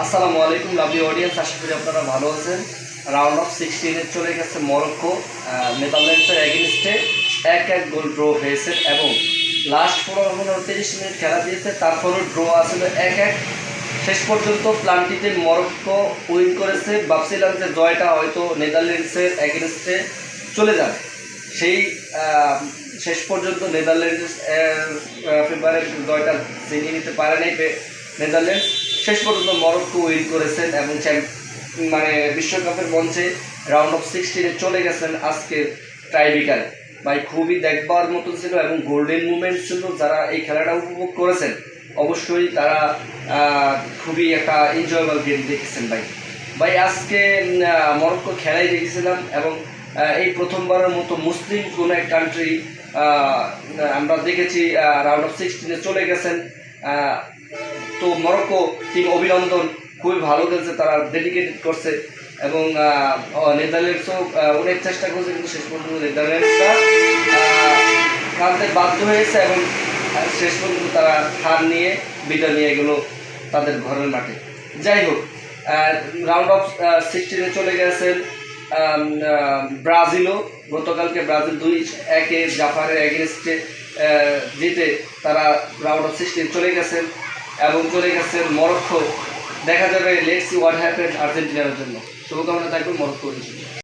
আসসালামু আলাইকুম lovely audience, আশা করি আপনারা ভালো আছেন। রাউন্ড অফ 16 চলে গেছে মরক্কো নেদারল্যান্ডসের এগেনস্টে 1-1 গোল ড্র হয়েছে এবং লাস্ট 15-30 মিনিট খেলা দিয়েছে, তারপরও ড্র আসলে 1-1। শেষ পর্যন্ত প্লান্টিতে মরক্কো উইন করেছে। ভাবছিলাম যে জয়টা হয়তো নেদারল্যান্ডসের এগেনস্টে চলে যাবে, সেই শেষ পর্যন্ত নেদারল্যান্ডস ফেভারের জয়টা ছিনিয়ে নিতে পারে নাই নেদারল্যান্ডস। শেষ পর্যন্ত মরক্কো উইন করেছেন এবং বিশ্বকাপের মঞ্চে রাউন্ড অফ 16 চলে গেছেন আজকের টাইব্রেকারে। ভাই খুবই দেখবার মতো ছিল এবং গোল্ডেন মুভমেন্ট ছিল। যারা এই খেলাটা উপভোগ করেছেন অবশ্যই তারা খুবই একটা এনজয়েবল গেম দেখেছেন। ভাই আজকে মরক্কো খেলাই দেখেছিলাম এবং এই প্রথমবারের মতো মুসলিম কোনো এক কান্ট্রি আমরা দেখেছি রাউন্ড অফ 16 চলে গেছেন। তো মরক্কো টিম অভিনন্দন, খুবই ভালো খেলছে, তারা ডেডিকেটেড করছে এবং নেদারল্যান্ডসও অনেক চেষ্টা করছে, কিন্তু শেষ পর্যন্ত নেদারল্যান্ডসরা কাঁদতে বাধ্য হয়েছে এবং শেষ পর্যন্ত তারা হার নিয়ে বিদায় নিয়ে গেল তাদের ঘরের মাঠে। যাই হোক, রাউন্ড অফ 16 চলে গেছেন ব্রাজিলও। গতকালকে ব্রাজিল 2-1 জাপানের এগেনস্টে জিতে তারা রাউন্ড অফ 16 চলে গেছেন এবং চলে গেছেন মরক্কো। দেখা যাবে লেটস সি হোয়াট হ্যাপেন আর্জেন্টিনার জন্য। শুভকামনা থাকবে মরক্কোর জন্য।